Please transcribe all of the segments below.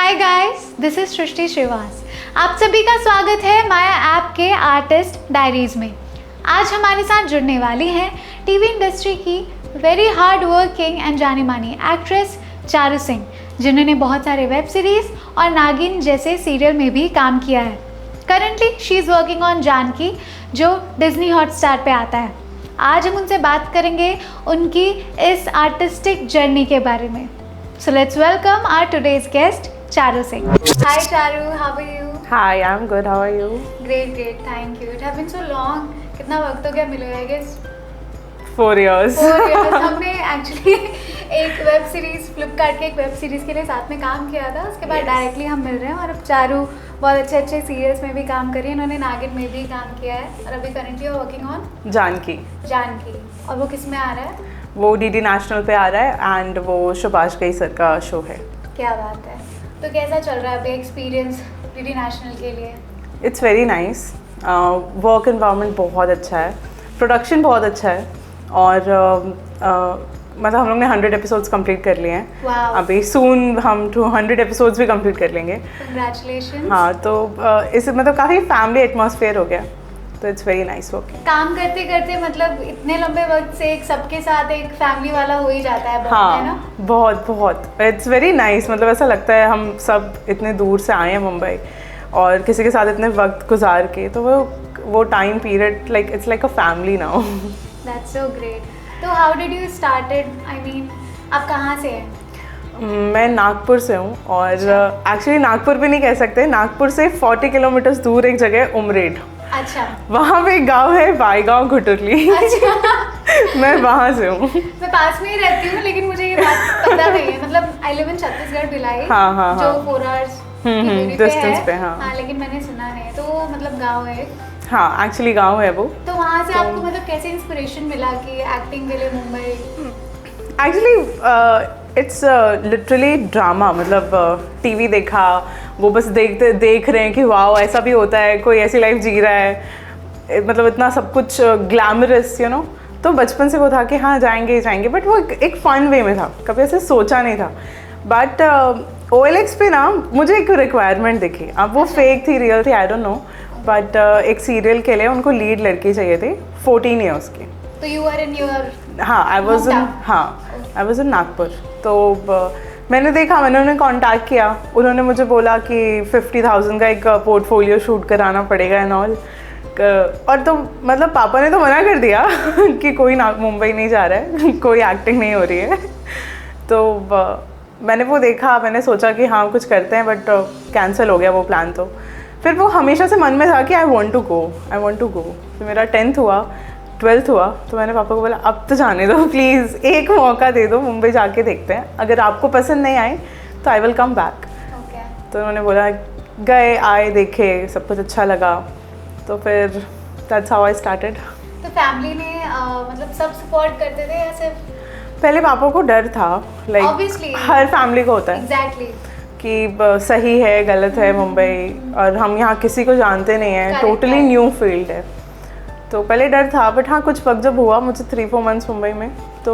Hi guys, this is सृष्टि श्रीवास। आप सभी का स्वागत है माया ऐप के आर्टिस्ट डायरीज में। आज हमारे साथ जुड़ने वाली हैं टीवी इंडस्ट्री की वेरी हार्ड वर्किंग एंड जानी मानी एक्ट्रेस चारू सिंह, जिन्होंने बहुत सारे वेब सीरीज और नागिन जैसे सीरियल में भी काम किया है। Currently she is working on Janaki, जो डिज्नी हॉटस्टार पे आता है। आज हम उनसे बात करेंगे उनकी इस आर्टिस्टिक जर्नी के बारे में। So let's welcome our today's guest, Charu Singh. Hi Charu, how are you? Hi, I'm good. How are you? Great, great, thank you. It has been so long. कितना वक्त हो गया मिले हुए? I guess 4 years. 4 years. हमने actually एक web series Flipkart के एक वेब सीरीज के लिए साथ में काम किया था। उसके बाद डायरेक्टली हम मिल रहे हैं और अब चारू बहुत अच्छे अच्छे सीरियल्स में भी काम कर रही है। इन्होंने नागिन में भी काम किया है और अभी करंटली वर्किंग ऑन जानकी। और वो किस में आ रहा है? वो डीडी नेशनल पे आ रहा है एंड वो सुभाष घई सर का शो है। क्या बात है। तो कैसा चल रहा है अभी एक्सपीरियंस डीडी नेशनल के लिए? It's very nice. Work environment बहुत अच्छा है, प्रोडक्शन बहुत अच्छा है और मतलब हम लोग ने 100 एपिसोड्स कंप्लीट कर लिए हैं। Wow. अभी सून हम 200 एपिसोड्स भी कंप्लीट कर लेंगे। Congratulations. हाँ, तो इस मतलब काफ़ी फैमिली एटमॉस्फेयर हो गया, तो इट्स वेरी नाइस वर्किंग। काम करते करते मतलब इतने लंबे वक्त से एक सबके साथ एक फैमिली वाला हो ही जाता है। हाँ, है ना? बहुत इट्स वेरी नाइस। मतलब ऐसा लगता है हम सब इतने दूर से आए हैं मुंबई और किसी के साथ इतने वक्त गुजार के, तो वो time period like it's like a family now. That's so great. तो how did you started? I mean आप कहाँ से हैं? मैं नागपुर से हूँ और एक्चुअली नागपुर भी नहीं कह सकते, नागपुर से 40 किलोमीटर दूर एक जगह है उमरेड। अच्छा। वहाँ पे एक गाँव है बाईगांव घुटुरली। अच्छा। मैं वहाँ से हूँ। मैं पास में ही रहती हूँ, लेकिन मुझे ये बात पता नहीं है। मतलब I live in Chhattisgarh Bhilai, हाँ, जो 4 hours की दूरी पे डिस्टेंस पे। है। हाँ, हाँ, लेकिन मैंने सुना नहीं है। तो वो मतलब गाँव है। हाँ, एक्चुअली गाँव है वो। तो वहाँ से आपको मतलब कैसे इंस्पिरेशन मिला कि एक्टिंग के लिए Mumbai? Actually it's literally drama. मतलब टीवी देखा, वो बस देख रहे हैं कि वाह ऐसा भी होता है, कोई ऐसी लाइफ जी रहा है, मतलब इतना सब कुछ ग्लैमरस यू नो। तो बचपन से वो था कि हाँ जाएंगे, बट वो एक फ़न वे में था, कभी ऐसे सोचा नहीं था। बट OLX पे ना मुझे एक रिक्वायरमेंट दिखी। अब वो फेक थी रियल थी आई डोंट नो, बट एक सीरियल के लिए उनको लीड लड़की चाहिए थी 14 ईयर्स की। तो यू आर इन योर? हाँ, आई वॉज इन नागपुर। तो मैंने देखा, मैंने उन्हें कांटेक्ट किया, उन्होंने मुझे बोला कि 50,000 का एक पोर्टफोलियो शूट कराना पड़ेगा एंड ऑल। और तो मतलब पापा ने तो मना कर दिया कि कोई मुंबई नहीं जा रहा है, कोई एक्टिंग नहीं हो रही है। तो मैंने वो देखा, मैंने सोचा कि हाँ कुछ करते हैं, बट कैंसिल हो गया वो प्लान। तो फिर वो हमेशा से मन में था कि आई वॉन्ट टू गो। फिर मेरा 10th हुआ, 12th हुआ, तो मैंने पापा को बोला अब तो जाने दो प्लीज़, एक मौका दे दो, मुंबई जाके देखते हैं, अगर आपको पसंद नहीं आए तो आई विल कम बैक। तो उन्होंने बोला, गए आए देखे, सब कुछ अच्छा लगा, तो फिर दैट्स हाउ आई स्टार्टेड। तो फैमिली ने मतलब सब सपोर्ट करते थे या सिर्फ? पहले पापा को डर था, लाइक हर फैमिली को होता है। एग्जैक्टली। कि सही है गलत है मुंबई, और हम यहाँ किसी को जानते नहीं हैं, टोटली न्यू फील्ड है, तो पहले डर था। बट हाँ कुछ वक्त जब हुआ मुझे 3-4 months मुंबई में, तो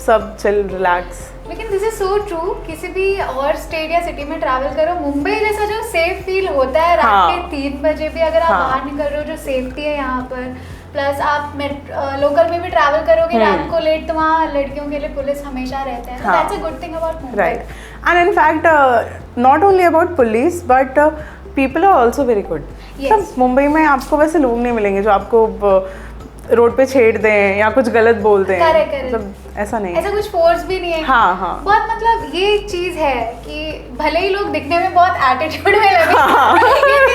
सब चिल रिलैक्स। लेकिन दिस इज सो ट्रू, किसी भी और स्टेट या सिटी में ट्रैवल करो, मुंबई जैसा जो सेफ फील होता है रात के 3 बजे भी अगर आप बाहर निकल रहे हो, जो सेफ्टी है यहाँ पर, प्लस आप लोकल में भी ट्रैवल करोगे रात को लेट, तो वहाँ लड़कियों के लिए पुलिस हमेशा रहते हैं। That's a good thing about Mumbai. Right, and in fact not only about police but people are also very good. Mumbai में आपको वैसे लोग नहीं मिलेंगे जो आपको रोड पे छेड़ दें या कुछ गलत बोल दें। मतलब ऐसा नहीं, ऐसा कुछ फोर्स भी नहीं है। हाँ। बहुत मतलब ये चीज है कि भले ही लोग दिखने में बहुत एटीट्यूड में लगे,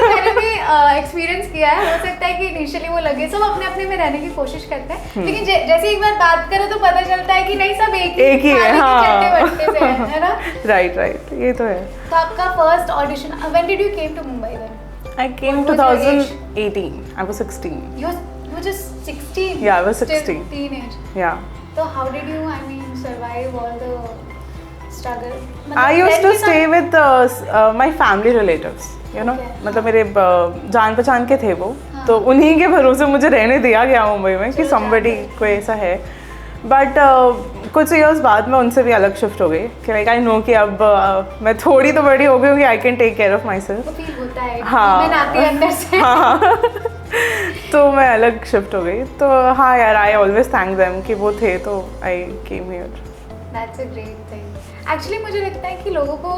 मैंने भी एक्सपीरियंस किया है, हो सकता है कि इनिशियली वो लगे, सब अपने अपने में रहने की कोशिश करते हैं, लेकिन जैसे एक बार बात करो तो पता चलता है कि नहीं, सब एक ही है। है ना? राइट, ये तो है। तो आपका first audition, when did you came to Mumbai? I came 2018. I was 16. You were just 16? Yeah, I was 16. Teenage. Yeah. So how did you, I mean, survive all the struggle? I used to stay with my family relatives. You know, मतलब मेरे जान पहचान के थे वो, तो उन्हीं के भरोसे मुझे रहने दिया गया मुंबई में कि somebody कोई ऐसा है। बट कुछ ईयर्स बाद मैं उनसे भी अलग शिफ्ट हो गई कि लाइक आई नो कि अब मैं थोड़ी तो बड़ी हो गई हूँ कि I can take care of my self. Feel होता है हाँ। मैं आती है अंदर से। हाँ तो मैं अलग शिफ्ट हो गई। तो हाँ यार, आई ऑलवेज थैंक देम कि वो थे तो I came here. That's a great thing. Actually मुझे लगता है कि लोगों को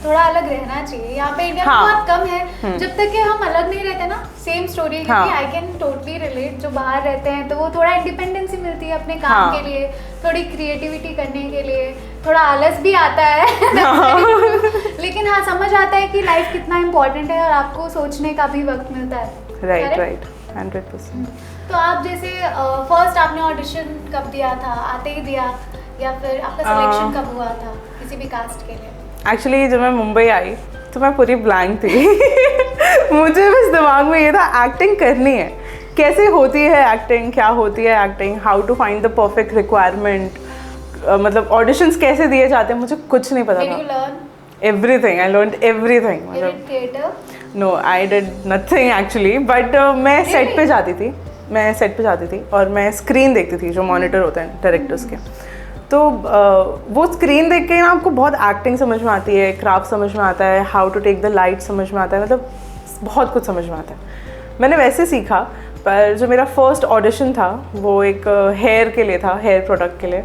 थोड़ा अलग रहना चाहिए। यहाँ पे इंडिया में हाँ। बहुत कम है। जब तक कि हम अलग नहीं रहते ना, सेम स्टोरी है, क्योंकि हाँ। I can totally relate. जो बाहर रहते हैं तो वो थोड़ा इंडिपेंडेंसी मिलती है अपने काम हाँ। के लिए, थोड़ी क्रिएटिविटी करने के लिए, थोड़ा आलस भी आता है लेकिन हाँ, समझ आता है कि लाइफ कितना इम्पोर्टेंट है और आपको सोचने का भी वक्त मिलता है। Right right 100%। तो आप जैसे फर्स्ट आपने ऑडिशन कब दिया था, आते ही दिया, या फिर आपका सिलेक्शन कब हुआ था किसी भी कास्ट के लिए? एक्चुअली जब मैं मुंबई आई तो मैं पूरी ब्लैंक थी मुझे बस दिमाग में ये था एक्टिंग करनी है, कैसे होती है एक्टिंग, क्या होती है acting, how to find the perfect requirement, मतलब ऑडिशंस कैसे दिए जाते हैं, मुझे कुछ नहीं पता था। Everything, I learn everything. मतलब theatre? No, I did nothing actually, but मैं सेट पे जाती थी और मैं स्क्रीन देखती थी, जो मॉनिटर होते हैं डायरेक्टर्स के। तो वो स्क्रीन देख के ना आपको बहुत एक्टिंग समझ में आती है, क्राफ्ट समझ में आता है, how to take the light समझ में आता है, मतलब बहुत कुछ समझ में आता है। मैंने वैसे सीखा। पर जो मेरा फर्स्ट ऑडिशन था वो एक हेयर के लिए था, हेयर प्रोडक्ट के लिए।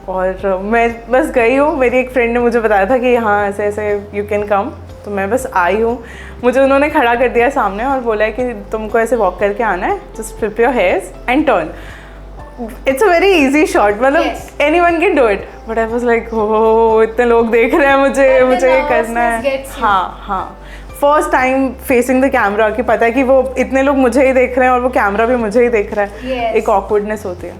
और मैं बस गई हूँ, मेरी एक फ्रेंड ने मुझे बताया था कि हाँ ऐसे ऐसे यू कैन कम। तो मैं बस आई हूँ, मुझे उन्होंने खड़ा कर दिया सामने और बोला है कि तुमको ऐसे वॉक करके आना है, just flip your hairs and turn. It's a very easy shot, मतलब anyone can do it. But I was like हो, इतने लोग देख रहे हैं मुझे ये करना है। हाँ, first time facing the camera, कि पता है कि वो इतने लोग मुझे ही देख रहे हैं और वो कैमरा भी मुझे ही देख रहा है। एक ऑकवर्डनेस होती है,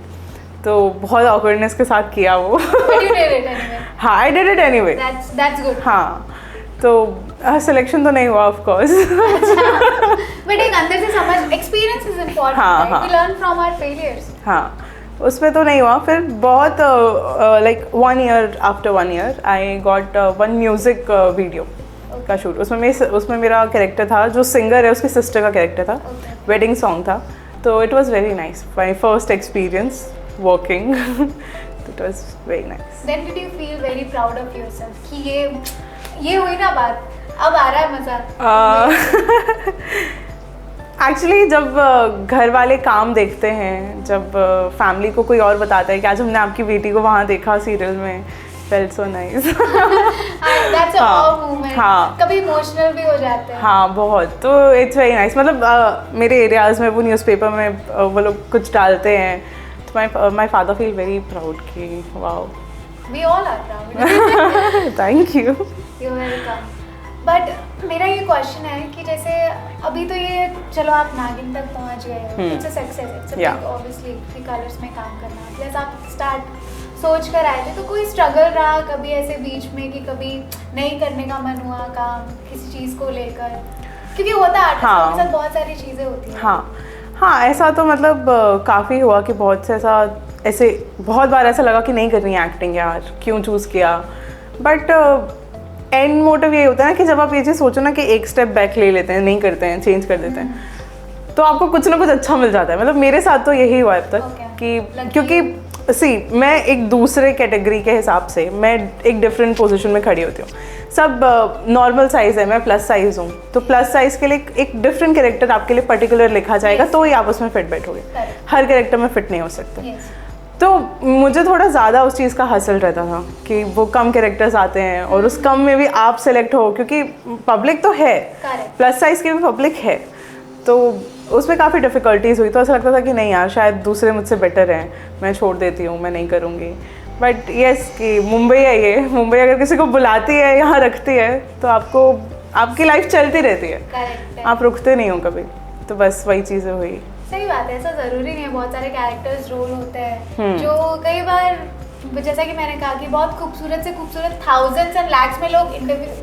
तो बहुत ऑकवर्डनेस के साथ किया वो। हाँ, I did it anyway. That's good. हाँ, तो सिलेक्शन तो नहीं हुआ ऑफ कोर्स। बट एक अंदर से समझ, एक्सपीरियंस इज इम्पोर्टेंट, हाँ। We learn from our failures. हाँ, उसमें तो नहीं हुआ। फिर बहुत like 1 year after 1 year I got 1 music video का शूट। उसमें मेरा कैरेक्टर था, जो सिंगर है उसकी सिस्टर का कैरेक्टर था। वेडिंग सॉन्ग था, तो it was very nice, my first experience working. It was very nice. Then did you feel very proud of yourself कि ये हुई ना बात, अब आ रहा है मजा? एक्चुअली जब घर वाले काम देखते हैं, जब फैमिली को कोई और बताता है कि आज हमने आपकी बेटी को वहाँ देखा सीरियल में, felt so nice. That's a wow moment. हाँ, कभी इमोशनल भी हो जाते हैं। हाँ बहुत। तो इट्स वेरी नाइस। मतलब मेरे एरियाज में वो न्यूज़पेपर में वो लोग कुछ डालते हैं, तो my father feel very proud कि wow. We all are proud. Thank you. You welcome. But मेरा ये क्वेश्चन है कि जैसे अभी तो ये चलो आप नागिन तक पहुंच गए हो, it's a success, it's a big obviously कि कलर्स में काम करना, प्लस आप स्टार्ट सोच कर आए थे, तो कोई स्ट्रगल रहा कभी ऐसे बीच में कि कभी नहीं करने का मन हुआ काम किसी चीज़ को लेकर? क्योंकि होता है आर्टिस्ट के साथ बहुत सारी चीज़ें होती हैं। हाँ, ऐसा तो मतलब काफ़ी हुआ कि बहुत से ऐसे बहुत बार ऐसा लगा कि नहीं करनी है एक्टिंग यार, क्यों चूज़ किया। बट एंड मोटिव ये होता है ना कि जब आप ये चीज़ सोचो ना कि एक स्टेप बैक ले लेते हैं, नहीं करते हैं, चेंज कर देते हैं, तो आपको कुछ ना कुछ अच्छा मिल जाता है। मतलब मेरे साथ तो यही हुआ अब तक कि क्योंकि मैं एक दूसरे कैटेगरी के हिसाब से मैं एक डिफरेंट पोजीशन में खड़ी होती हूँ। सब नॉर्मल साइज़ है, मैं प्लस साइज़ हूँ, तो प्लस साइज़ के लिए एक डिफरेंट कैरेक्टर आपके लिए पर्टिकुलर लिखा जाएगा, तो ही आप उसमें फिट बैठोगे। हर कैरेक्टर में फिट नहीं हो सकते। तो मुझे थोड़ा ज़्यादा उस चीज़ का हासिल रहता था कि वो कम कैरेक्टर्स आते हैं और उस कम में भी आप सेलेक्ट हो, क्योंकि पब्लिक तो है, प्लस साइज़ की भी पब्लिक है, तो उसमें काफ़ी डिफ़िकल्टीज़ हुई। तो ऐसा लगता था कि नहीं यार, शायद दूसरे मुझसे बेटर हैं, मैं छोड़ देती हूँ, मैं नहीं करूँगी। बट येस कि मुंबई है ये, मुंबई अगर किसी को बुलाती है, यहाँ रखती है, तो आपकी लाइफ चलती रहती है, आप रुकते नहीं हो कभी। तो बस वही चीज़ें हुई। सही बात है, ऐसा ज़रूरी नहीं है। बहुत सारे कैरेक्टर्स रोल होते हैं जो कई बार, जैसा कि मैंने कहा कि बहुत खूबसूरत से खूबसूरत थाउजेंड्स एंड लैक्स में लोग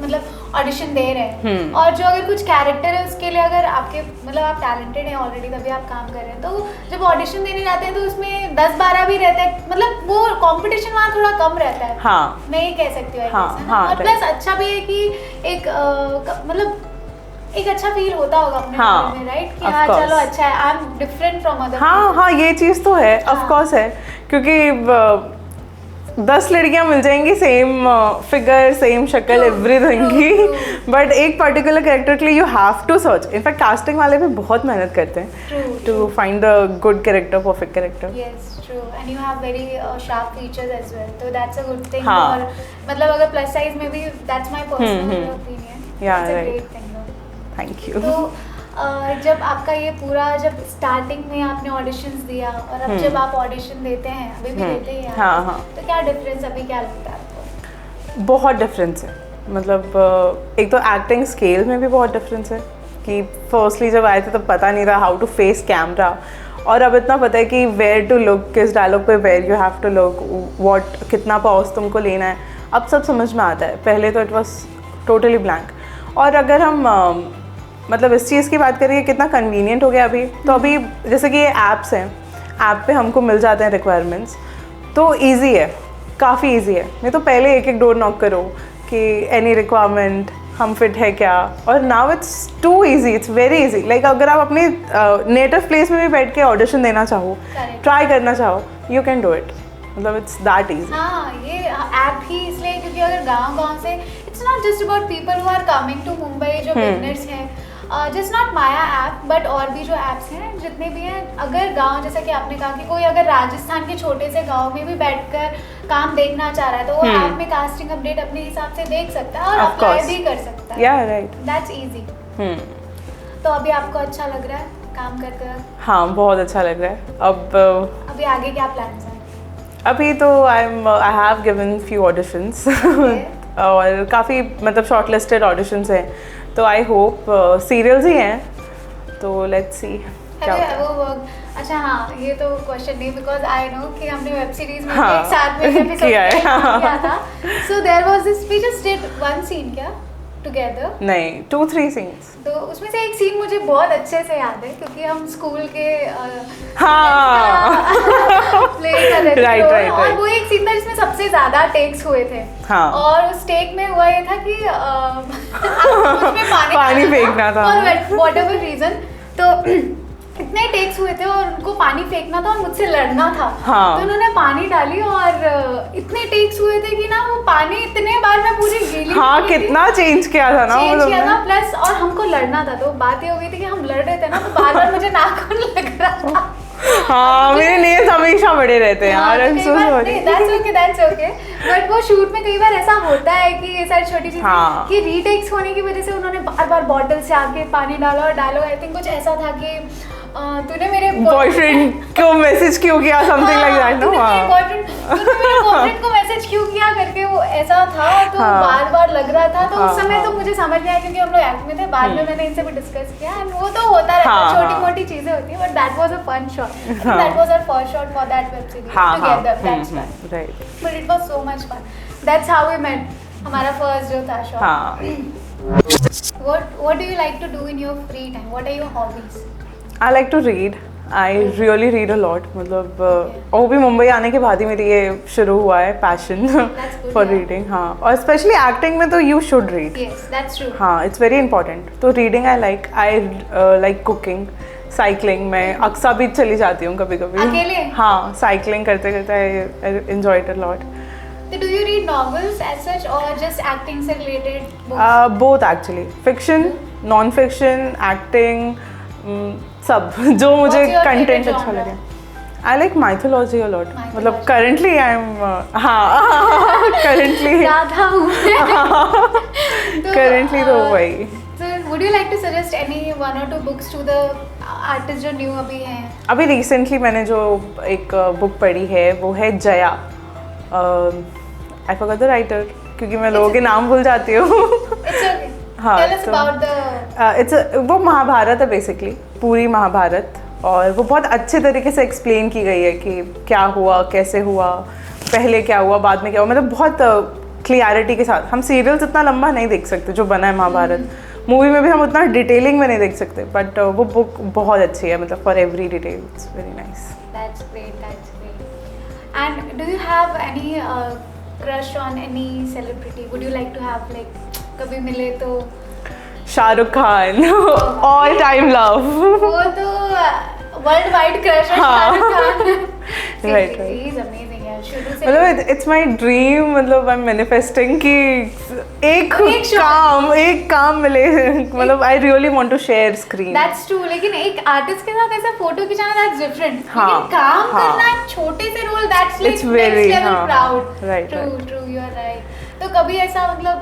मतलब ऑडिशन दे रहे हैं, और जो अगर कुछ कैरेक्टर है उसके लिए अगर आपके मतलब आप टैलेंटेड हैं ऑलरेडी, तभी आप काम कर रहे हैं, तो जब ऑडिशन देने जाते हैं तो उसमें 10-12 भी रहते हैं, मतलब वो कंपटीशन वहाँ थोड़ा कम रहता है। हाँ, मैं ये कह सकती हूँ। और प्लस अच्छा भी है कि एक मतलब एक अच्छा फील होता होगा अपने बारे में, राइट? कि हाँ चलो अच्छा है, I am different from other. हाँ, ये चीज़ तो है, ऑफ कोर्स है, क्योंकि 10 लड़कियां मिल जाएंगी सेम फिगर सेम शक्ल एवरीथिंग की, बट एक पर्टिकुलर कैरेक्टर के लिए you have to search. In fact casting वाले भी बहुत मेहनत करते हैं to find the good character, perfect character. Yes, true. And you have very sharp features as well. So that's a good thing. हाँ. और मतलब अगर plus size में भी, that's my personal opinion. Yeah, It's a right. great thing. though. Thank you. तो जब आपका ये पूरा, जब स्टार्टिंग में आपने ऑडिशंस दिया और अब जब आप ऑडिशन देते हैं, अभी भी देते हैं आप, हाँ, हाँ. तो क्या डिफरेंस अभी क्या लगता है आपको? बहुत डिफरेंस है. मतलब एक तो एक्टिंग स्केल में भी बहुत डिफरेंस है कि फर्स्टली जब आए थे तब पता नहीं था हाउ टू फेस कैमरा, और अब इतना पता है कि वेयर टू लुक, किस डायलॉग पे where you have to look, what कितना पॉज तुमको लेना है, अब सब समझ में आता है. पहले तो इट वाज टोटली ब्लैंक. और अगर हम मतलब इस चीज़ की बात करें कितना कन्वीनियंट हो गया अभी, तो अभी जैसे कि ये ऐप्स हैं, ऐप पे हमको मिल जाते हैं रिक्वायरमेंट्स, तो ईजी है, काफ़ी ईजी है. नहीं तो पहले एक एक डोर नॉक करो कि एनी रिक्वायरमेंट, हम फिट है क्या, और now it's too easy, it's very easy. Like अगर आप अपने नेटिव प्लेस में भी बैठ के ऑडिशन देना चाहो, ट्राई करना चाहो, यू कैन डू इट. मतलब इट्स दैट ईजी. हाँ, ये ऐप ही इसलिए क्योंकि अगर गांव से, it's not just about people who are coming to Mumbai, जो बिगनर्स हैं, just not Maya app but और भी जो ऐप्स हैं जितने भी हैं, अगर गांव, जैसा कि आपने कहा कि कोई अगर राजस्थान के छोटे से गांव में भी बैठकर काम देखना चाह रहा है तो वो ऐप में कास्टिंग अपडेट अपने हिसाब से देख सकता है और अप्लाई भी कर सकता है. या राइट, दैट्स इजी. तो अभी आपको अच्छा लग रहा है काम कर? हाँ, बहुत अच्छा लग रहा है. अब अभी आगे क्या प्लान्स हैं? अभी तो आई हैव गिवन फ्यू ऑडिशंस और काफ़ी मतलब शॉर्ट लिस्टेड ऑडिशंस हैं, तो आई होप सीरियल्स ही हैं, तो लेट्स सी क्या होता है. अच्छा हाँ, ये तो क्वेश्चन नहीं, बिकॉज आई नो कि हमने वेब सीरीज में हाँ, एक साथ में एपिसोड किया है. किया था. So there was this, we just did one scene क्या टुगेदर? नहीं, 2-3 सीन्स. तो उसमें से एक सीन मुझे बहुत अच्छे से याद है क्योंकि हम स्कूल के हाँ प्ले कर रहे थे. Right, right, और right. वो एक सीन था जिसमें सबसे ज्यादा टेक्स हुए थे. हाँ. और उस टेक में हुआ ये था कि आपको उसमें पानी फेंकना था. For whatever reason. तो इतने टेक्स हुए थे और उनको पानी फेंकना था और मुझसे लड़ना था. हाँ. तो उन्होंने पानी डाली और इतने टेक्स हुए थे कि ना वो पानी इतने बार मैं पूरी गीली. हाँ, कितना चेंज किया था ना वो किया था. प्लस और हमको लड़ना था, तो बात ये हो गई थी कि हम लड़ रहे थे ना, तो बार बार मुझे नाखून लग रहा था. हाँ, मेरे नेल्स हमेशा बड़े रहते हैं यार. I am so sorry. That's okay. But वो शूट में कई बार ऐसा होता है कि ये सारी छोटी चीजें हाँ. कि रीटेक्स होने की वजह से उन्होंने बार बार बॉटल से आके पानी डाला और डायलॉग आई थिंक कुछ ऐसा था कि तूने मेरे बॉयफ्रेंड को मैसेज क्यों किया, समथिंग लाइक दैट. नो, तूने मेरे बॉयफ्रेंड को मैसेज क्यों किया करके वो ऐसा था. तो बार बार लग रहा था. तो उस समय तो मुझे समझ नहीं आया क्योंकि हम लोग एक्ट में थे. बाद में मैंने इनसे भी डिस्कस किया एंड वो तो होता रहता है, छोटी मोटी चीजें होती है. But that was a fun shot. That was our first shot for that web series together. That's fun. Right. But it was so much fun. That's how we met. हमारा फर्स्ट जो था शॉट. हाँ. What do you like to do in your free time? What are your hobbies? I like to read. I really read a lot. मतलब वो भी मुंबई आने के बाद ही मेरी ये शुरू हुआ है पैशन फॉर रीडिंग. हाँ, और स्पेशली एक्टिंग में तो you should read. Yes, that's true. हाँ, इट्स वेरी इंपॉर्टेंट. तो reading I like cooking, cycling. मैं अक्सा बीच चली जाती हूँ कभी कभी. अकेले? हाँ, साइकिलिंग करते करते I enjoy it a lot. So do you read novels as such or just acting से related books? Both actually. Fiction, non-fiction, acting, सब जो मुझे कंटेंट अच्छा लगे. I like mythology a lot. मतलब करंटली आई एम हाँ currently ज़्यादा हूँ. करंटली तो वही. So would you like to suggest any one or two books to the artists जो न्यू अभी हैं? अभी रिसेंटली मैंने जो एक बुक पढ़ी है वो है Jaya. I forgot the writer क्योंकि मैं लोगों के नाम भूल जाती हूँ. It's okay. हाँ, Tell us about the. वो महाभारत है बेसिकली, पूरी महाभारत. और वो बहुत अच्छे तरीके से एक्सप्लेन की गई है कि क्या हुआ, कैसे हुआ, पहले क्या हुआ, बाद में क्या हुआ. मतलब बहुत क्लियरिटी के साथ. हम सीरियल्स इतना लंबा नहीं देख सकते जो बना है महाभारत. मूवी में भी हम उतना डिटेलिंग में नहीं देख सकते. बट वो बुक बहुत अच्छी है, मतलब for every detail. It's very nice. That's great. That's great. And do you have any crush on any celebrity? Would you like to have like कभी मिले तो? Shahrukh Khan all time love. World wide crush है हाँ। Shahrukh Khan. Right, he is amazing यार, शुरू से मतलब it's my dream, मतलब आई एम मैनिफेस्टिंग कि एक काम मिले। मतलब I really want to share screen. That's true, लेकिन एक आर्टिस्ट के साथ ऐसा फोटो खिंचाना दैट्स डिफरेंट, हाँ, लेकिन काम हाँ, करना एक छोटे से role that's like It's next very, level हाँ, proud. right, true right. True, you are right. तो कभी ऐसा मतलब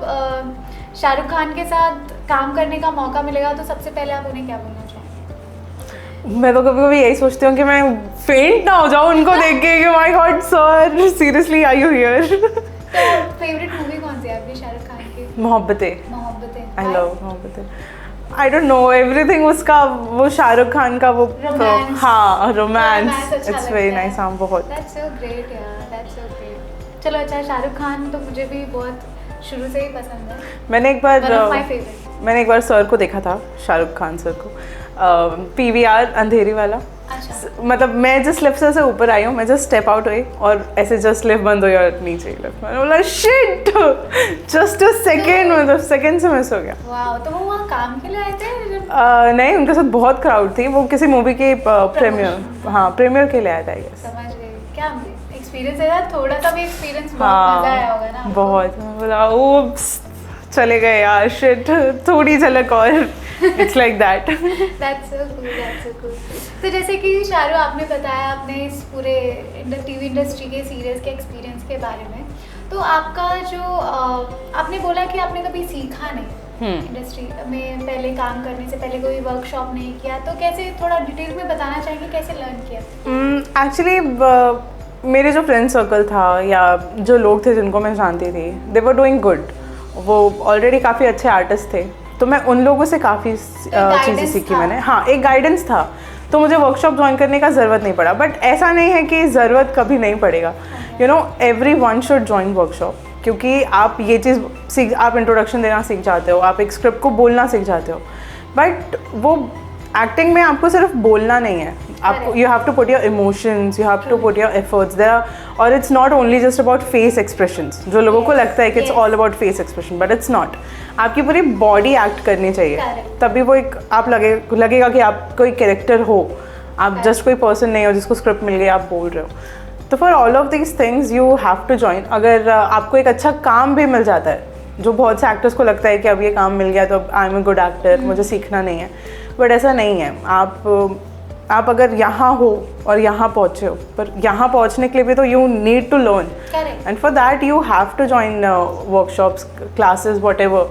शाहरुख खान के साथ काम करने का मौका मिलेगा तो सबसे पहले आप उन्हें क्या बोलना चाहेंगे? मैं तो कभी कभी यही सोचती हूँ कि मैं फेंट ना हो जाऊँ उनको देख के कि my god sir seriously are you here. तो फेवरेट मूवी कौन सी है आपकी शाहरुख खान की? Mohabbatein. Mohabbatein. I love Mohabbatein. I don't know everything उसका, वो शाहरुख खान का वो Romance. हाँ रोमांस, अच्छा इट्स वेरी लगता है। नाइस। हाँ बहुत। That's so great यार, that's so great। चलो अच्छा, शाहरुख खान तो मुझे भी बहुत शुरू से ही पसंद है। मैंने एक One of my bar favorite। Sir को देखा था, शाहरुख खान सर को, PVR अंधेरी वाला। अच्छा। मतलब मैं जिस लिफ्ट से ऊपर आई हूँ, मैं जस्ट स्टेप आउट हुई और ऐसे जस्ट लिफ्ट बंद हुई और नीचे लिफ्ट, मैंने बोला शिट, जस्ट अ सेकेंड, मतलब सेकेंड से मिस हो गया। वाह, तो वो वहाँ काम के लिए आए थे? नहीं, उनके साथ बहुत क्राउड थी, वो किसी मूवी के प्रीमियर, हाँ प्रीमियर के लिए आया था आई गेस। समझ गई। क्या एक्सपीरियंस है यार, थोड़ा सा भी एक्सपीरियंस, बहुत हाँ मजा आया होगा ना आपको? बहुत। मैं बोला ओप्स, चले गए यार, शिट, थोड़ी झलक और। It's like that. That's so cool, that's so cool। तो जैसे कि शाहरुख, आपने बताया अपने इस पूरे टीवी इंडस्ट्री के सीरियल्स के एक्सपीरियंस के बारे में, तो आपका जो आपने बोला कि आपने कभी सीखा नहीं इंडस्ट्री में, पहले काम करने से पहले कोई वर्कशॉप नहीं किया, तो कैसे, थोड़ा डिटेल में बताना चाहेंगे कैसे लर्न किया? एक्चुअली मेरे जो फ्रेंड सर्कल था या जो लोग थे जिनको मैं जानती थी, दे वर डूइंग गुड, वो ऑलरेडी काफ़ी अच्छे आर्टिस्ट थे, तो मैं उन लोगों से काफ़ी चीज़ें सीखी मैंने। हाँ, एक गाइडेंस था, तो मुझे वर्कशॉप ज्वाइन करने का ज़रूरत नहीं पड़ा। बट ऐसा नहीं है कि ज़रूरत कभी नहीं पड़ेगा, you know every one should join workshop, क्योंकि आप ये चीज़ सीख, आप इंट्रोडक्शन देना सीख जाते हो, आप एक स्क्रिप्ट को बोलना सीख जाते हो, बट वो एक्टिंग में आपको सिर्फ बोलना नहीं है, आपको you have to put your emotions, you have to put your efforts there, और it's not only just about face expressions, जो लोगों को लगता है कि it's all about face expression, but it's not. आपकी पूरी बॉडी एक्ट करनी चाहिए, तभी वो एक आप लगेगा कि आप कोई कैरेक्टर हो, आप जस्ट कोई पर्सन नहीं हो जिसको स्क्रिप्ट मिल गई आप बोल रहे हो। तो for all of these things you have to join. अगर आपको एक अच्छा काम भी मिल जाता है, जो बहुत से एक्टर्स को लगता है कि अब ये काम मिल गया तो अब I am a good actor, मुझे सीखना नहीं है, बट ऐसा नहीं है। आप अगर यहाँ हो और यहाँ पहुँचे हो, पर यहाँ पहुँचने के लिए भी तो you need to learn, and for that you have to join workshops, classes, whatever.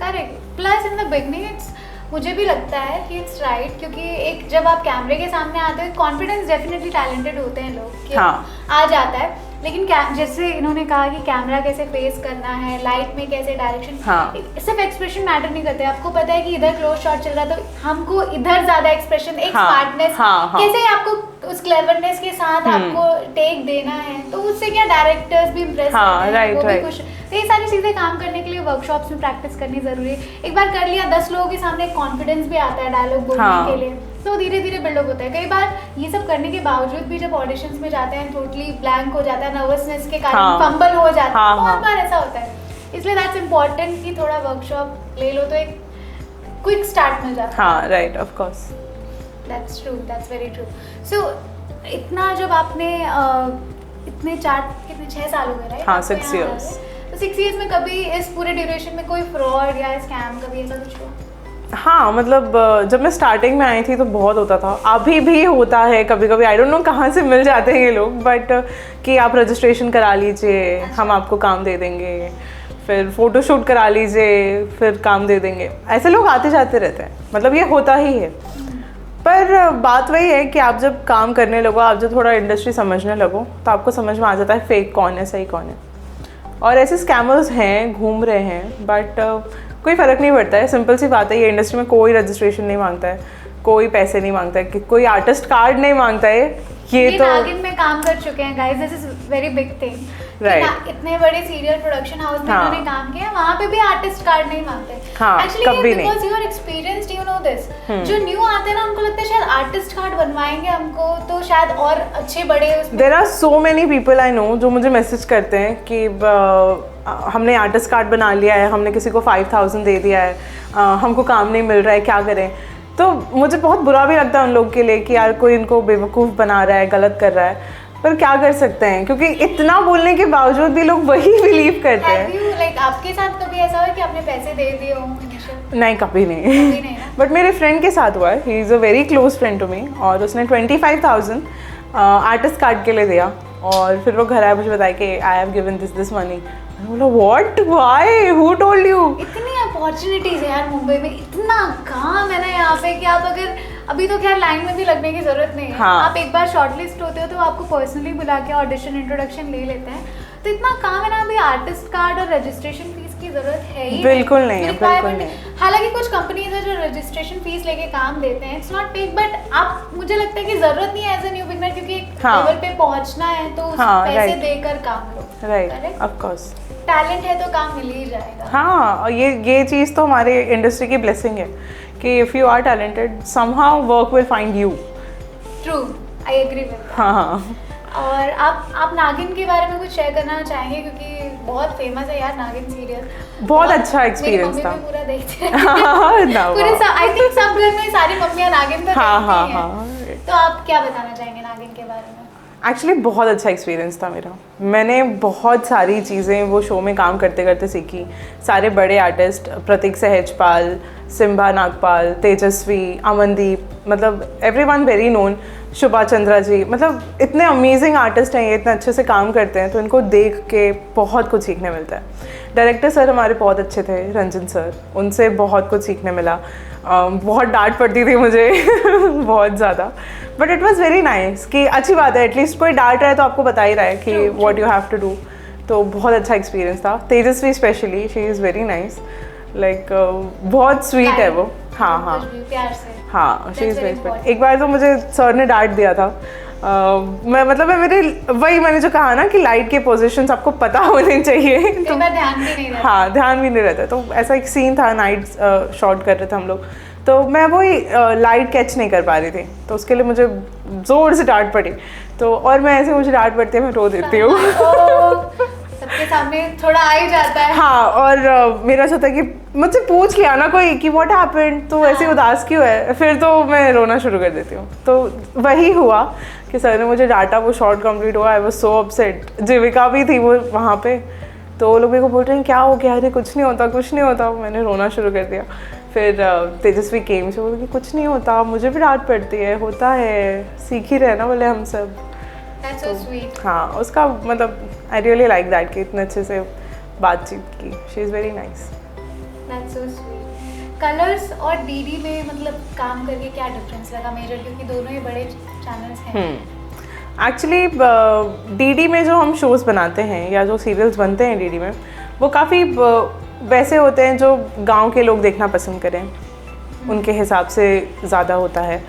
Correct. Plus in the beginning it's, मुझे भी लगता है कि इट्स राइट, क्योंकि एक जब आप कैमरे के सामने आते हो, कॉन्फिडेंस डेफिनेटली टैलेंटेड होते हैं लोग कि हाँ, आ जाता है, लेकिन जैसे इन्होंने कहा कि कैमरा कैसे फेस करना है, लाइट में कैसे डायरेक्शन, हाँ, सिर्फ एक्सप्रेशन मैटर नहीं करते। आपको पता है कि इधर क्लोज शॉट चल रहा है तो हमको इधर ज्यादा एक्सप्रेशन, एक स्मार्टनेस, कैसे आपको उस क्लेवरनेस के साथ आपको टेक देना है, तो उससे क्या डायरेक्टर्स भी इम्प्रेस होते हैं, वो भी खुश। तो ये सारी चीज़ें काम करने के लिए वर्कशॉप्स में प्रैक्टिस करनी ज़रूरी है। एक बार कर लिया, 10 लोगों के सामने कॉन्फिडेंस भी आता है डायलॉग बोलने के लिए, तो धीरे धीरे बिल्डअप होता है। कई बार ये सब करने के बावजूद भी जब ऑडिशंस में जाते हैं टोटली ब्लैंक हो जाता है, नर्वसनेस के कारण फंबल हो जाता है, बहुत बार ऐसा होता है। इसलिए दैट्स इम्पॉर्टेंट कि थोड़ा वर्कशॉप ले लो तो एक क्विक स्टार्ट मिल जाता है। हाँ, right, of course, that's true, that's very true. So इतना जब आपने इतने 6 साल हो गए, राइट? हाँ, 6 years। तो 6 years में कभी इस पूरे ड्यूरेशन में कोई फ्रॉड या स्कैम कभी ऐसा कुछ हुआ? हाँ, मतलब जब मैं स्टार्टिंग में आई थी तो बहुत होता था, अभी भी होता है कभी कभी, आई डोंट नो कहाँ से मिल जाते हैं ये लोग, बट कि आप रजिस्ट्रेशन करा लीजिए, हम आपको काम दे देंगे, फिर फ़ोटो शूट करा लीजिए, फिर काम दे देंगे, ऐसे लोग आते जाते रहते हैं, मतलब ये होता ही है। पर बात वही है कि आप जब काम करने लगो, आप जब थोड़ा इंडस्ट्री समझने लगो, तो आपको समझ में आ जाता है फेक कौन है, सही कौन है। और ऐसे स्कैमर्स हैं, घूम रहे हैं, बट कोई फ़र्क नहीं पड़ता है। सिंपल सी बात है, ये इंडस्ट्री में कोई रजिस्ट्रेशन नहीं मांगता है, कोई पैसे नहीं मांगता है, कि कोई आर्टिस्ट कार्ड नहीं मांगता है। ये तो नागिन में काम कर चुके हैं guys, this is very big thing, right? इतने बड़े सीरियल प्रोडक्शन हाउस में उन्होंने काम किया, वहाँ पे भी आर्टिस्ट कार्ड नहीं मांगते। एक्चुअली कभी नहीं, because you are experienced, you know this. जो न्यू आते हैं ना, उनको लगता है शायद आर्टिस्ट कार्ड बनवाएंगे हमको तो शायद और अच्छे बड़े उसमें। There are so many people I know जो मुझे मैसेज करते हैं कि हमने आर्टिस्ट कार्ड बना लिया है, हमने किसी को 5000 दे दिया है, हमको काम नहीं मिल रहा है, क्या करें। तो मुझे बहुत बुरा भी लगता है उन लोग के लिए कि यार कोई इनको बेवकूफ़ बना रहा है, गलत कर रहा है, पर क्या कर सकते हैं क्योंकि इतना बोलने के बावजूद भी लोग वही बिलीव करते हैं। लाइक आपके साथ कभी ऐसा हुआ कि आपने पैसे दे दिए हों? नहीं, कभी नहीं। बट मेरे फ्रेंड के साथ हुआ है, he is a very close friend to me, और उसने 25,000 आर्टिस्ट कार्ड के लिए दिया, और फिर वो घर आया मुझे बताया कि I have given this money. बोला what, why, who told you? इतनी अपॉर्चुनिटीज है यार मुंबई में, इतना काम है ना यहाँ पे कि आप अगर अभी तो खैर लाइन में भी लगने की जरूरत नहीं है। हाँ। आप एक बार शॉर्टलिस्ट होते हो तो आपको पर्सनली बुला के ऑडिशन इंट्रोडक्शन ले लेते हैं, तो इतना काम है ना। अभी आर्टिस्ट कार्ड और रजिस्ट्रेशन फीस की जरूरत है ही बिल्कुल नहीं है, बिल्कुल नहीं। हालांकि कुछ कंपनीज है जो रजिस्ट्रेशन फीस लेके काम देते हैं, इट्स नॉट पेड, बट आप मुझे लगता है कि जरूरत नहीं है एज अ न्यू बिगनर, क्योंकि एक लेवल पे पहुंचना है तो पैसे देकर काम लो। Right, of course. टैलेंट है तो काम मिल ही जाएगा। हाँ, और ये चीज़ तो हमारे इंडस्ट्री की ब्लेसिंग है कि if you are talented somehow work will find you. True, I agree with. हाँ। और आप नागिन के बारे में कुछ शेयर करना चाहेंगे, क्योंकि बहुत फेमस है यार नागिन सीरियल। बहुत अच्छा एक्सपीरियंस था। पूरा देखते हैं। पूरे आई थिंक सब घर में सारी मम्मियां नागिन तो देखती हैं। हाँ। तो आप क्या बताना चाहेंगे नागिन के बारे में? एक्चुअली बहुत अच्छा एक्सपीरियंस था मेरा। मैंने बहुत सारी चीज़ें वो शो में काम करते करते सीखी। सारे बड़े आर्टिस्ट, प्रतीक सहजपाल, सिम्बा नागपाल, तेजस्वी, अमनदीप, मतलब एवरीवन वेरी नोन, शुभा चंद्रा जी, मतलब इतने अमेजिंग आर्टिस्ट हैं ये, इतने अच्छे से काम करते हैं, तो इनको देख के बहुत कुछ सीखने मिलता है। डायरेक्टर सर हमारे बहुत अच्छे थे, रंजन सर, उनसे बहुत कुछ सीखने मिला। बहुत डांट पड़ती थी मुझे बहुत ज़्यादा, but it was very nice कि अच्छी बात है, एटलीस्ट कोई डांट रहा है तो आपको बता ही रहा है कि what you have to do. तो बहुत अच्छा एक्सपीरियंस था। Tejaswi specially, she is very nice, like बहुत स्वीट है वो। हाँ, शी इज़ वेरी स्वीट। एक बार तो मुझे सर ने डांट दिया था। मैंने जो कहा ना कि लाइट के पोजीशंस आपको पता होने चाहिए, तो ध्यान भी नहीं रहता। हाँ, ध्यान भी नहीं रहता। तो ऐसा एक सीन था, नाइट शॉट कर रहे थे हम लोग, तो मैं वही लाइट कैच नहीं कर पा रही थी, तो उसके लिए मुझे ज़ोर से डांट पड़ी। तो और मैं ऐसे, मुझे डांट पड़ती है मैं रो देती हूँ। सबके सामने थोड़ा आ ही जाता है। हाँ, और मेरा सोचा कि मुझसे पूछ लिया ना कोई कि व्हाट हैपेंड, तो ऐसे उदास क्यों है, फिर तो मैं रोना शुरू कर देती हूँ। तो वही हुआ कि सर ने मुझे डांटा, वो शॉर्ट कंप्लीट हुआ, आई वाज सो अपसेट। जीविका भी थी वो वहाँ पे, तो वो लोग मेरे को बोल रहे हैं क्या हो गया, अरे कुछ नहीं होता, कुछ नहीं होता। मैंने रोना शुरू कर दिया। फिर तेजस्वी केम से बोले कि कुछ नहीं होता, मुझे भी डांट पड़ती है, होता है, सीख ही रहे ना बोले हम सब। That's so sweet. हाँ, उसका मतलब आई रियली लाइक दैट कि इतने अच्छे से बातचीत की। She is very nice. That's so sweet. Colours और डीडी में मतलब काम करके क्या डिफरेंस लगा मेजर, क्योंकि दोनों ही बड़े चैनल्स हैं। एक्चुअली डीडी में जो हम शोज़ बनाते हैं या जो सीरियल्स बनते हैं डीडी में, वो काफ़ी वैसे होते हैं जो गांव के लोग देखना पसंद करें, उनके हिसाब से ज़्यादा होता है।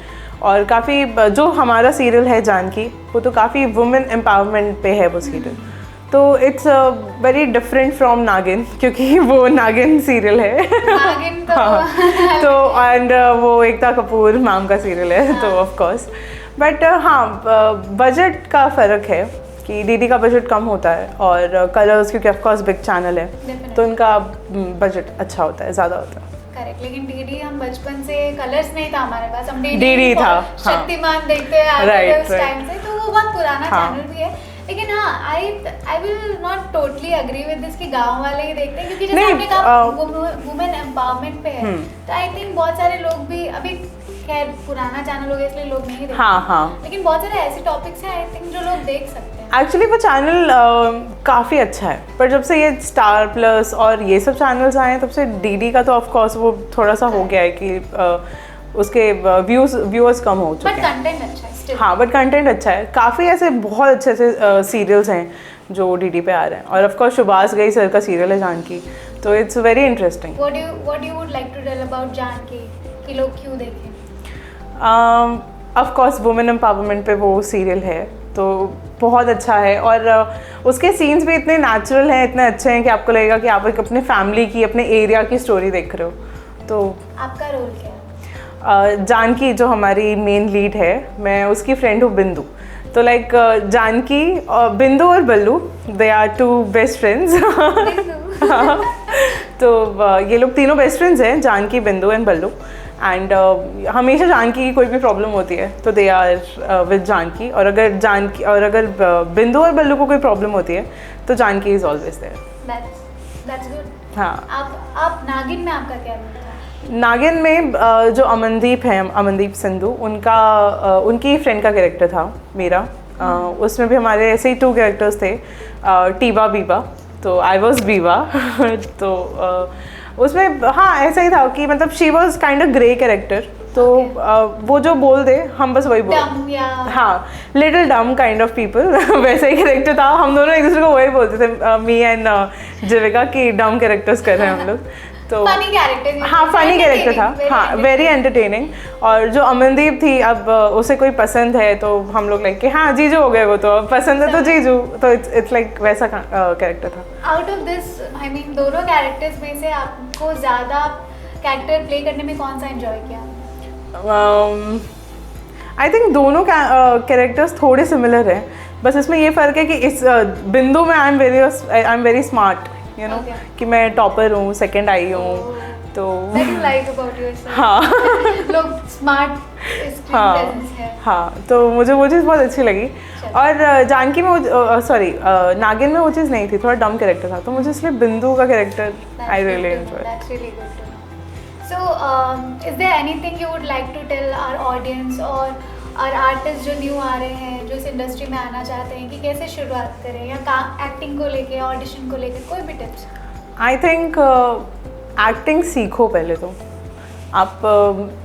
और काफ़ी जो हमारा सीरियल है जानकी, वो तो काफ़ी वुमेन एम्पावरमेंट पे है वो सीरियल, तो इट्स वेरी डिफरेंट फ्रॉम नागिन, क्योंकि वो नागिन सीरियल है। नागिन तो हाँ, तो एंड वो एकता कपूर मैम का सीरियल है, तो ऑफ कोर्स। बट हाँ, बजट का फ़र्क है कि डीडी का बजट कम होता है, और कलर्स क्योंकि ऑफ कोर्स बिग चैनल है तो उनका बजट अच्छा होता है, ज़्यादा होता है। करेक्ट, लेकिन डीडी हम बचपन से, कलर्स नहीं था हमारे पास, हम डीडी था, शक्तिमान देखते आ रहे थे उस टाइम से, तो वो बहुत पुराना चैनल भी है। लेकिन हाँ, I will not totally agree with this कि गांव वाले ही देखते हैं, क्योंकि जैसे आपने कहा वुमेन एम्पावरमेंट पे है, तो आई थिंक बहुत सारे लोग भी, अभी खैर पुराना चैनल हो गया इसलिए लोग नहीं देखते। हाँ, लेकिन बहुत सारे ऐसे टॉपिक्स हैं आई थिंक जो लोग देख सकते हैं। एक्चुअली वो चैनल काफ़ी अच्छा है, पर जब से ये स्टार प्लस और ये सब चैनल्स आए हैं तब से डीडी का तो ऑफ कोर्स वो थोड़ा सा हो गया है कि उसके व्यूअर्स कम हो चुके हैं। बट कंटेंट अच्छा है स्टिल। हाँ, बट कंटेंट अच्छा है। काफ़ी ऐसे बहुत अच्छे से सीरियल्स हैं जो डीडी पे आ रहे हैं, और of course Subhash Ghai sir का सीरियल है जानकी, तो it's very interesting. What you would like to tell about Janki कि लोग क्यों देखें? ऑफ कोर्स वुमेन एम्पावरमेंट पे वो सीरियल है, तो बहुत अच्छा है, और उसके सीन्स भी इतने नेचुरल हैं, इतने अच्छे हैं कि आपको लगेगा कि आप एक अपने फैमिली की, अपने एरिया की स्टोरी देख रहे हो। तो आपका रोल क्या है? जानकी जो हमारी मेन लीड है, मैं उसकी फ्रेंड हूँ बिंदु। तो लाइक जानकी, बिंदु और Ballu, they are two best friends. तो ये लोग तीनों बेस्ट फ्रेंड्स हैं, जानकी, बिंदु एंड बल्लू। एंड हमेशा जानकी की कोई भी प्रॉब्लम होती है तो दे आर विद जानकी, और अगर बिंदु और बल्लू को कोई प्रॉब्लम होती है तो Janki is always there. That's good। हाँ। आप नागिन में आपका क्या रोल था? नागिन में जो अमनदीप है, अमनदीप संधू, उनकी फ्रेंड का कैरेक्टर था मेरा। उसमें भी हमारे ऐसे ही 2 कैरेक्टर्स थे, टीबा बीबा, तो आई वॉज बीबा। तो उसमें हाँ ऐसा ही था कि मतलब she was kind of grey character, तो वो जो बोल दे हम बस वही बोल, हाँ लिटिल डम काइंड ऑफ पीपल, वैसा ही कैरेक्टर था। हम दोनों एक दूसरे को वही बोलते थे, मी एंड जीविका, की डम कैरेक्टर्स कर रहे हैं हम लोग। तो फनी कैरेक्टर, हाँ फनी कैरेक्टर था, हाँ वेरी एंटरटेनिंग। और जो अमनदीप थी, अब उसे कोई पसंद है तो हम लोग लाइक कि हाँ जीजू हो गए, वो तो पसंद है तो जीजू, तो इट्स लाइक वैसा कैरेक्टर था। Out of this I mean दोनों कैरेक्टर्स में से आपको ज़्यादा कैरेक्टर प्ले करने में कौन सा एंजॉय किया? आई थिंक दोनों कैरेक्टर्स थोड़े सिमिलर हैं, बस इसमें ये फ़र्क है कि इस बिंदु में I am very smart, you know, कि मैं टॉपर हूँ, सेकंड आई हूँ, तो हाँ लोग स्मार्ट हाँ, तो मुझे वो चीज़ बहुत अच्छी लगी। और जानकी में सॉरी नागिन में वो चीज़ नहीं थी, थोड़ा डम कैरेक्टर था, तो मुझे इसलिए बिंदु का character I really enjoy. So, is there anything you would like to tell our audience और our artists जो न्यू आ रहे हैं, जो इस इंडस्ट्री में आना चाहते हैं, कि कैसे शुरुआत करें, या एक्टिंग को लेके, ऑडिशन को लेके कोई भी टिप्स? आई थिंक एक्टिंग सीखो पहले तो। आप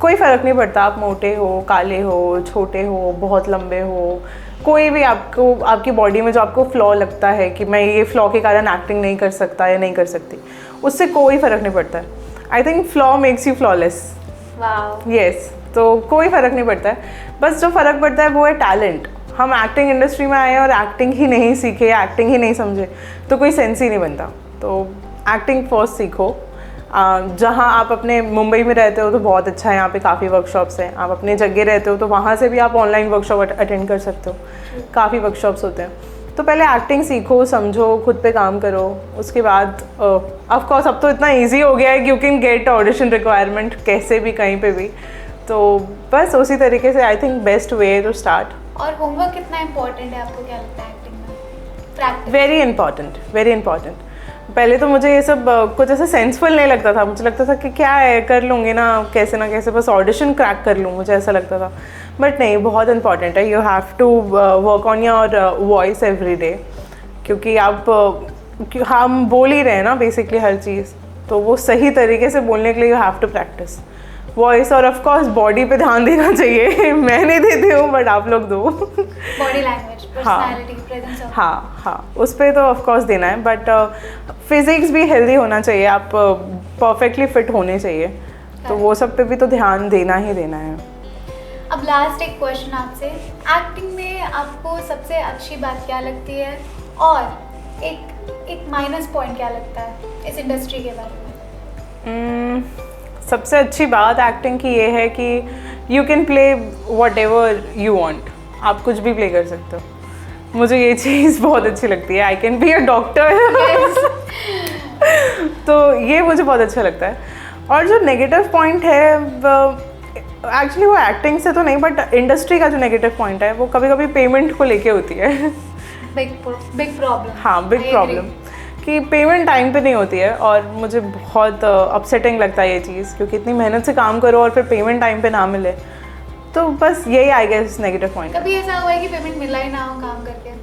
कोई फ़र्क नहीं पड़ता, आप मोटे हो, काले हो, छोटे हो, बहुत लंबे हो, कोई भी आपको आपकी बॉडी में जो आपको फ्लॉ लगता है कि मैं ये फ्लॉ के कारण एक्टिंग नहीं कर सकता या नहीं कर सकती, उससे कोई फ़र्क नहीं पड़ता है। I think flaw makes you flawless. Yes, तो कोई फ़र्क नहीं पड़ता है, बस जो फ़र्क पड़ता है वो है टैलेंट। हम एक्टिंग इंडस्ट्री में आए और एक्टिंग ही नहीं सीखे, एक्टिंग ही नहीं समझे, तो कोई सेंस ही नहीं बनता। तो एक्टिंग फर्स्ट सीखो। जहाँ आप अपने मुंबई में रहते हो तो बहुत अच्छा है, यहाँ पे काफ़ी वर्कशॉप्स हैं। आप अपने जगह रहते हो तो वहाँ से भी आप ऑनलाइन वर्कशॉप अटेंड कर सकते हो, काफ़ी वर्कशॉप्स होते हैं। तो पहले एक्टिंग सीखो, समझो, खुद पे काम करो, उसके बाद ऑफ कोर्स अब तो इतना इजी हो गया है कि you can get audition requirement कैसे भी, कहीं पे भी, तो बस उसी तरीके से I think best way to start. और होमवर्क कितना इम्पोर्टेंट है, आपको क्या लगता है एक्टिंग में? Practice very important, very important. पहले तो मुझे ये सब कुछ ऐसा सेंसफुल नहीं लगता था, मुझे लगता था कि क्या है, कर लूँगी ना कैसे ना कैसे, बस ऑडिशन क्रैक कर लूँ, मुझे ऐसा लगता था। बट नहीं, बहुत इंपॉर्टेंट है। You have to work on your voice every day, क्योंकि हम बोल ही रहे हैं ना बेसिकली हर चीज़, तो वो सही तरीके से बोलने के लिए you have to practice voice. और ऑफ कोर्स बॉडी पे ध्यान देना चाहिए। मैं नहीं देती हूँ बट आप लोग दो। Body language, personality, presence of, हाँ उस पर तो ऑफ कोर्स देना है, बट फिजिक्स भी हेल्दी होना चाहिए, आप परफेक्टली फिट होने चाहिए, तो वो सब पे भी तो ध्यान देना ही देना है। अब लास्ट एक क्वेश्चन आपसे, एक्टिंग में आपको सबसे अच्छी बात क्या लगती है, और एक माइनस पॉइंट क्या लगता है इस इंडस्ट्री के बारे में? सबसे अच्छी बात एक्टिंग की ये है कि you can play what ever you want, आप कुछ भी प्ले कर सकते हो। मुझे ये चीज़ बहुत अच्छी लगती है, I can be a doctor. तो ये मुझे बहुत अच्छा लगता है। और जो नेगेटिव पॉइंट है, एक्चुअली वो एक्टिंग से तो नहीं, बट इंडस्ट्री का जो नेगेटिव पॉइंट है वो कभी कभी पेमेंट को लेके होती है। Big problem. हाँ, बिग प्रॉब्लम कि पेमेंट टाइम पे नहीं होती है, और मुझे बहुत अपसेटिंग लगता है ये चीज़, क्योंकि इतनी मेहनत से काम करो और फिर पेमेंट टाइम पे ना मिले, तो बस यही आई गेस नेगेटिव पॉइंट। कभी ऐसा हुआ है कि पेमेंट मिला ही ना हो काम करके?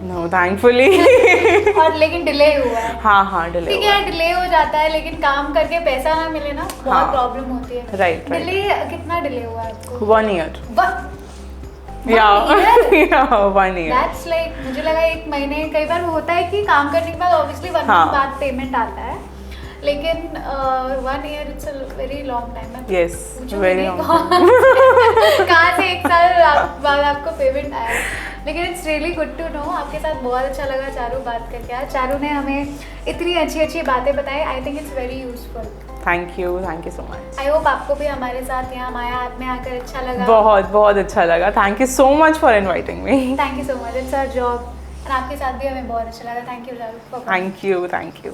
No, thankfully. और लेकिन डिले हुआ है? हाँ डिले, ठीक है, डिले हो जाता है, लेकिन काम करके पैसा ना मिले ना, बहुत प्रॉब्लम होती है। राइट। डिले कितना डिले हुआ है आपको? 1 year. Yeah, 1 year. That's like, मुझे लगा 1 महीने। कई बार होता है कि काम करने के बाद ऑब्वियसली 1 मंथ बाद पेमेंट आता है, लेकिन 1 year it's a very long time. Yes, very long. कहाँ से 1 साल बाद आपको पेमेंट आया, लेकिन it's really good to know. आपके साथ बहुत अच्छा लगा चारू बात करके। आज चारू ने हमें इतनी अच्छी बातें बताई, I think it's very useful. Thank you so much. I hope आपको भी हमारे साथ यहाँ माया ऐप में आकर अच्छा लगा। बहुत अच्छा लगा। Thank you so much for inviting me. Thank you so much, it's our job, and आपके साथ भी हमें बहुत अच्छा लगा। Thank you Charu. Thank you.